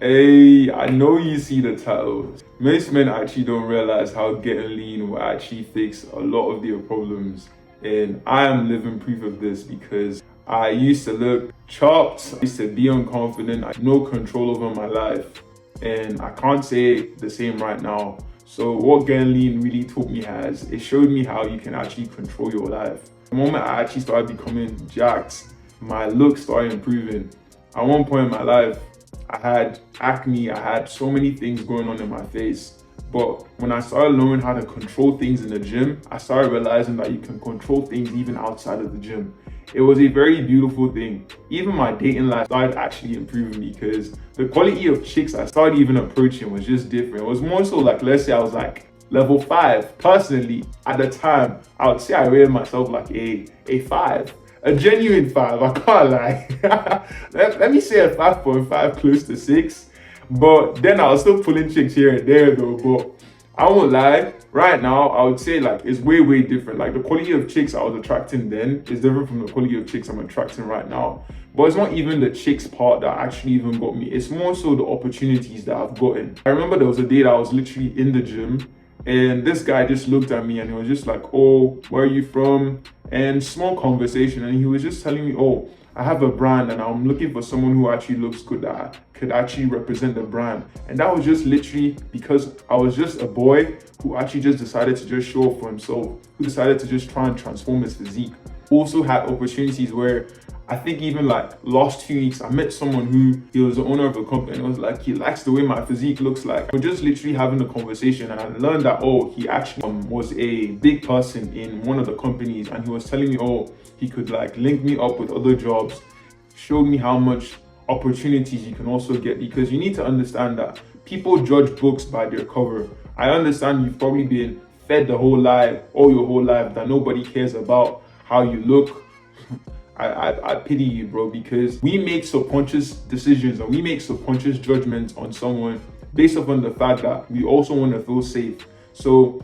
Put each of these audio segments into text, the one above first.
Hey, I know you see the title. Most men actually don't realize how getting lean will actually fix a lot of their problems. And I am living proof of this because I used to look chopped, I used to be unconfident, I had no control over my life. And I can't say the same right now. So what getting lean really taught me it showed me how you can actually control your life. The moment I actually started becoming jacked, my look started improving. At one point in my life, I had acne, I had so many things going on in my face. But when I started learning how to control things in the gym, I started realizing that you can control things even outside of the gym. It was a very beautiful thing. Even my dating life started actually improving because the quality of chicks I started even approaching was just different. It was more so like, let's say I was like level 5. Personally, at the time, I would say I rated myself like a 5. A genuine 5, I can't lie. let me say a 5.5, close to 6. But then I was still pulling chicks here and there though. But I won't lie, right now I would say like it's way different. Like the quality of chicks I was attracting then is different from the quality of chicks I'm attracting right now. But it's not even the chicks part that actually even got me. It's more so the opportunities that I've gotten. I remember there was a day that I was literally in the gym and this guy just looked at me and he was just like, oh, where are you from? And small conversation. And he was just telling me, oh, I have a brand and I'm looking for someone who actually looks good that could actually represent the brand. And that was just literally because I was just a boy who actually just decided to just show up for himself, who decided to just try and transform his physique. Also had opportunities where I think even like last 2 weeks, I met someone who he was the owner of a company and it was like, he likes the way my physique looks like. We're just literally having a conversation and I learned that, oh, he actually was a big person in one of the companies and he was telling me, oh, he could like link me up with other jobs, showed me how much opportunities you can also get because you need to understand that people judge books by their cover. I understand you've probably been fed the whole life, all your whole life, that nobody cares about how you look. I pity you, bro, because we make subconscious decisions and we make subconscious judgments on someone based upon the fact that we also want to feel safe. So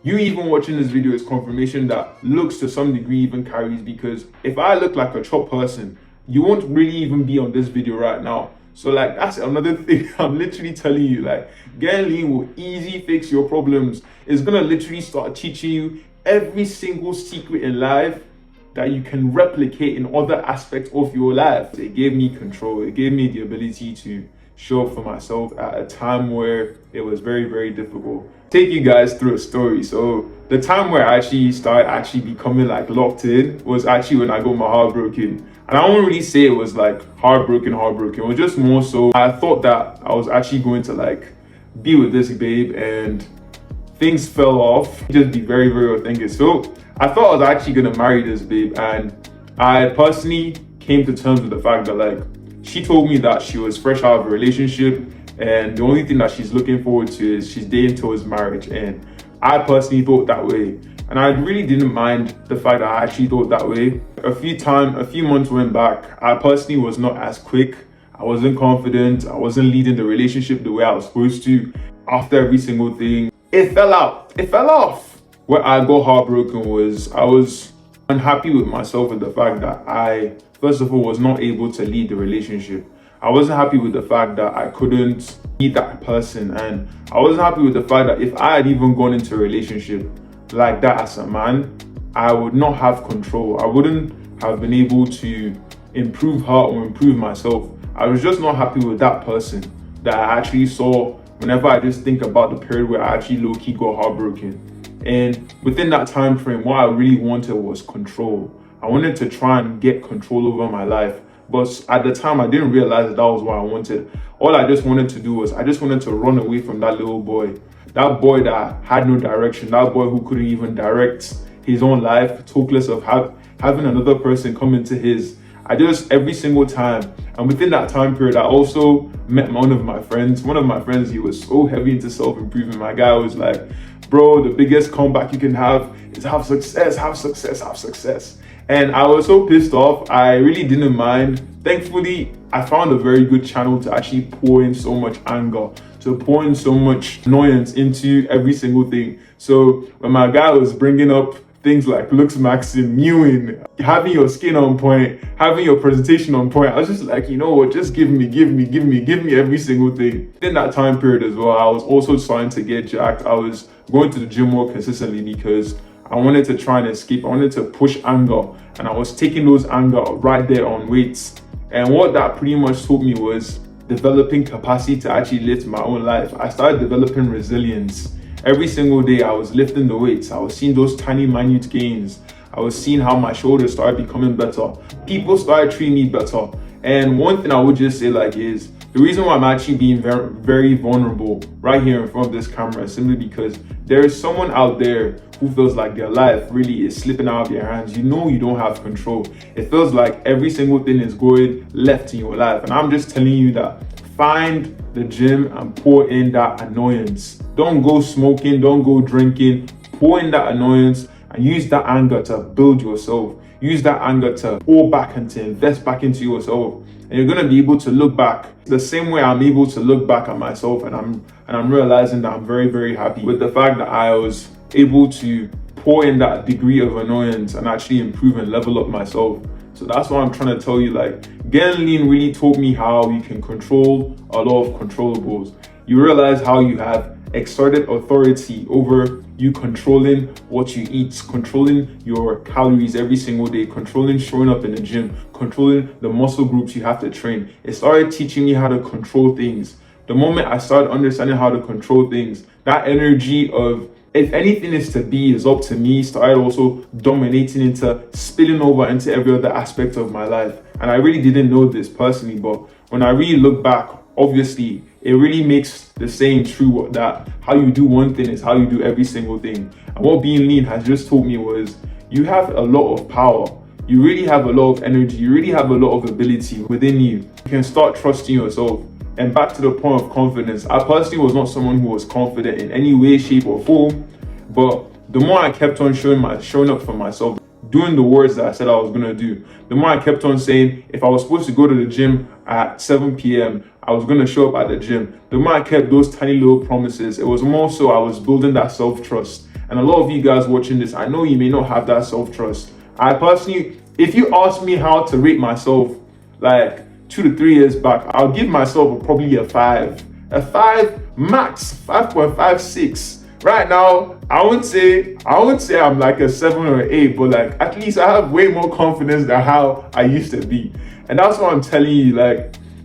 you even watching this video is confirmation that looks to some degree even carries, because if I look like a chop person, you won't really even be on this video right now. So like that's another thing I'm literally telling you, like getting lean will easily fix your problems. It's gonna literally start teaching you every single secret in life that you can replicate in other aspects of your life. It gave me control. It gave me the ability to show up for myself at a time where it was very difficult. Take you guys through a story. So the time where I actually started becoming like locked in was actually when I got my heart broken. And I won't really say it was like heartbroken. It was just more so I thought that I was actually going to like be with this babe and things fell off. Just be very authentic. So I thought I was actually gonna marry this babe, and I personally came to terms with the fact that like she told me that she was fresh out of a relationship and the only thing that she's looking forward to is she's dating towards marriage. And I personally thought that way. And I really didn't mind the fact that I actually thought that way. A few months went back. I personally was not as quick. I wasn't confident. I wasn't leading the relationship the way I was supposed to. After every single thing, it fell out. It fell off. Where I got heartbroken was I was unhappy with myself with the fact that I, first of all, was not able to lead the relationship. I wasn't happy with the fact that I couldn't be that person. And I wasn't happy with the fact that if I had even gone into a relationship like that as a man, I would not have control. I wouldn't have been able to improve her or improve myself. I was just not happy with that person that I actually saw whenever I just think about the period where I actually low-key got heartbroken. And within that time frame, what I really wanted was control. I wanted to try and get control over my life. But at the time, I didn't realize that was what I wanted. All I just wanted to do was I just wanted to run away from that little boy. That boy that had no direction. That boy who couldn't even direct his own life. Talk less of having another person come into his. I just, every single time. And within that time period, I also met one of my friends. One of my friends, he was so heavy into self-improvement. My guy was like, bro, the biggest comeback you can have is have success. And I was so pissed off. I really didn't mind. Thankfully, I found a very good channel to actually pour in so much anger, to pour in so much annoyance into every single thing. So when my guy was bringing up things like looks maxing, mewing, having your skin on point, having your presentation on point. I was just like, you know what, just give me every single thing. In that time period as well, I was also starting to get jacked. I was going to the gym more consistently because I wanted to try and escape. I wanted to push anger, and I was taking those anger right there on weights. And what that pretty much taught me was developing capacity to actually lift my own life. I started developing resilience. Every single day I was lifting the weights. I was seeing those tiny, minute gains. I was seeing how my shoulders started becoming better. People started treating me better. And one thing I would just say is, the reason why I'm actually being very, very vulnerable right here in front of this camera is simply because there is someone out there who feels like their life really is slipping out of your hands. You know you don't have control. It feels like every single thing is going left in your life. And I'm just telling you that find the gym and pour in that annoyance. Don't go smoking, don't go drinking. Pour in that annoyance and use that anger to build yourself. Use that anger to pour back and to invest back into yourself. And you're gonna be able to look back the same way I'm able to look back at myself, and I'm realizing that I'm very, very happy with the fact that I was able to pour in that degree of annoyance and actually improve and level up myself. So that's what I'm trying to tell you. Getting lean really taught me how you can control a lot of controllables. You realize how you have exerted authority over you controlling what you eat, controlling your calories every single day, controlling showing up in the gym, controlling the muscle groups you have to train. It started teaching me how to control things. The moment I started understanding how to control things, that energy of if anything is to be is up to me started also dominating into spilling over into every other aspect of my life. And I really didn't know this personally, but when I really look back, obviously it really makes the saying true that how you do one thing is how you do every single thing. And what being lean has just taught me was you have a lot of power. You really have a lot of energy. You really have a lot of ability within you. You can start trusting yourself. And back to the point of confidence, I personally was not someone who was confident in any way, shape or form. But the more I kept on showing up for myself, doing the words that I said I was gonna do, the more I kept on saying if I was supposed to go to the gym at 7 p.m., I was gonna show up at the gym. The more I kept those tiny little promises, it was more so I was building that self-trust. And a lot of you guys watching this, I know you may not have that self-trust. I personally, if you ask me how to rate myself 2 to 3 years back, I'll give myself probably a 5. A 5 max, 5.56. Right now, I wouldn't say I'm like a 7 or an 8, but at least I have way more confidence than how I used to be. And that's what I'm telling you,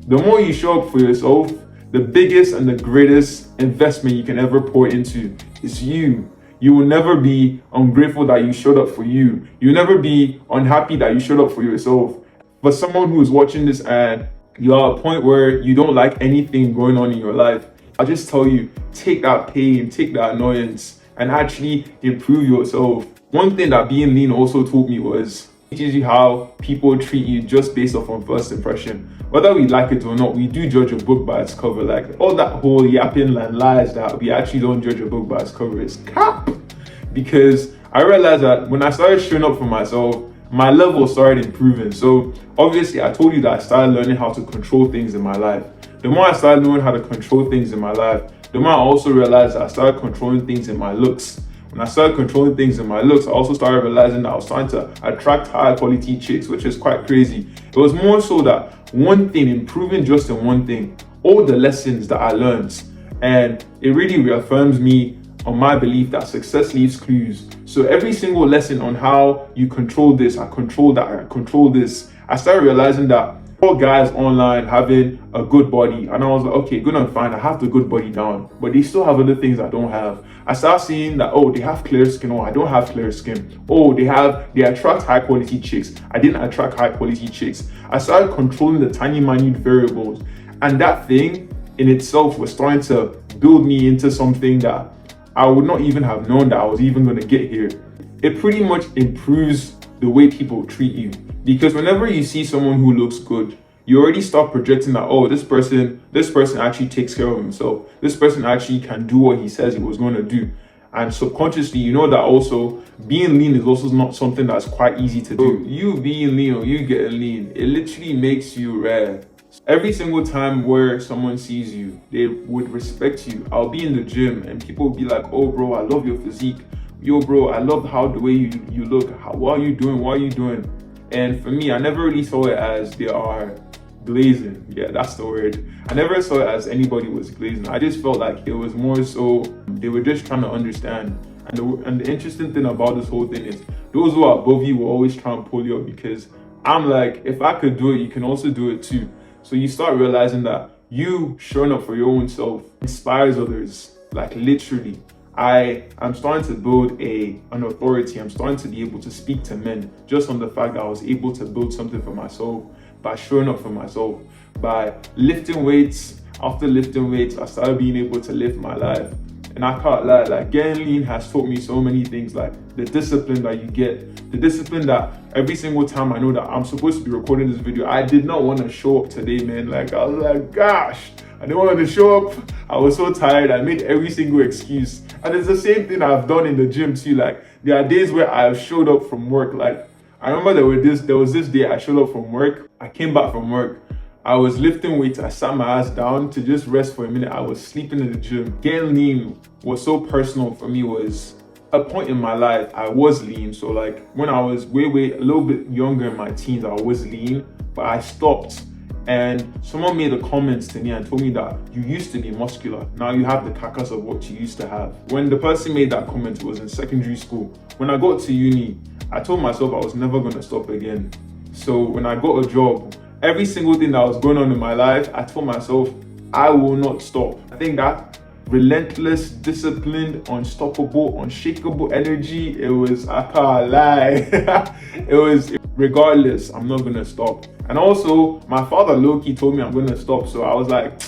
the more you show up for yourself, the biggest and the greatest investment you can ever pour into is you. You will never be ungrateful that you showed up for you. You'll never be unhappy that you showed up for yourself. For someone who is watching this and you're at a point where you don't like anything going on in your life, I'll just tell you, take that pain, take that annoyance, and actually improve yourself. One thing that being lean also taught me was it teaches you how people treat you just based off on first impression. Whether we like it or not, we do judge a book by its cover. All that whole yapping and lies that we actually don't judge a book by its cover is cap. Because I realized that when I started showing up for myself, my level started improving. So obviously I told you that I started learning how to control things in my life. The more I started knowing how to control things in my life, the more I also realized that I started controlling things in my looks. When I started controlling things in my looks, I also started realizing that I was starting to attract higher quality chicks, which is quite crazy. It was more so that one thing, improving just in one thing, all the lessons that I learned. And it really reaffirms me on my belief that success leaves clues. So every single lesson on how you control this, I control that, I control this, I started realizing that all guys online having a good body, and I was like, okay, good and fine, I have the good body down, but they still have other things I don't have. I started seeing that, oh, they have clear skin, oh, I don't have clear skin. Oh, they attract high quality chicks, I didn't attract high quality chicks. I started controlling the tiny minute variables, and that thing in itself was starting to build me into something that I would not even have known that I was even going to get here. It pretty much improves the way people treat you, because whenever you see someone who looks good, you already start projecting that, oh, this person actually takes care of himself. This person actually can do what he says he was going to do. And subconsciously, you know that also being lean is also not something that's quite easy to do. You being lean or you getting lean, it literally makes you rare. Every single time where someone sees you, they would respect you. I'll be in the gym and people will be like, oh bro, I love your physique. yo bro, I love how the way you look, what are you doing? And for me, I never really saw it as they are glazing. Yeah, that's the word. I never saw it as anybody was glazing. I just felt like it was more so they were just trying to understand. And the interesting thing about this whole thing is those who are above you will always try and pull you up, because I'm like, if I could do it, you can also do it too. So you start realizing that you showing up for your own self inspires others. Like literally, I'm starting to build an authority. I'm starting to be able to speak to men just on the fact that I was able to build something for myself by showing up for myself, by lifting weights. After lifting weights, I started being able to live my life. And I can't lie, like getting lean has taught me so many things, like the discipline that you get, the discipline that every single time I know that I'm supposed to be recording this video, I did not want to show up today, man. Like I was like, gosh, I didn't want to show up. I was so tired. I made every single excuse. And it's the same thing I've done in the gym too. Like there are days where I've showed up from work. Like I remember there was this day I showed up from work. I came back from work. I was lifting weights. I sat my ass down to just rest for a minute. I was sleeping in the gym. Getting lean was so personal for me. Was a point in my life I was lean. So like when I was way a little bit younger in my teens, I was lean, but I stopped. And someone made a comment to me and told me that you used to be muscular. Now you have the carcass of what you used to have. When the person made that comment, it was in secondary school. When I got to uni, I told myself I was never going to stop again. So when I got a job, every single thing that was going on in my life, I told myself, I will not stop. I think that relentless, disciplined, unstoppable, unshakable energy, it was, I can't lie. It was, regardless, I'm not gonna stop. And also, my father low-key told me I'm gonna stop. So I was like,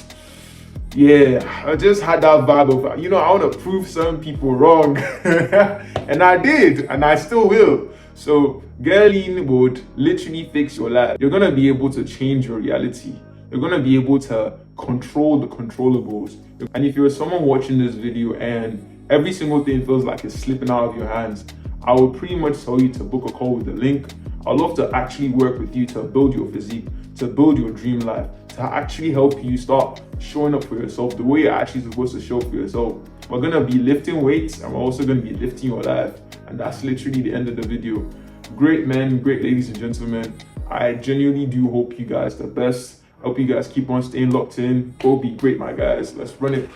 yeah, I just had that vibe of, I want to prove some people wrong. And I did, and I still will. So getting would literally fix your life. You're gonna be able to change your reality. You're gonna be able to control the controllables. And if you're someone watching this video and every single thing feels like it's slipping out of your hands, I will pretty much tell you to book a call with the link. I'd love to actually work with you to build your physique, to build your dream life, to actually help you start showing up for yourself the way you're actually supposed to show up for yourself. We're gonna be lifting weights and we're also gonna be lifting your life. And that's literally the end of the video. Great men, great ladies and gentlemen. I genuinely do hope you guys the best. I hope you guys keep on staying locked in. Go be great, my guys. Let's run it.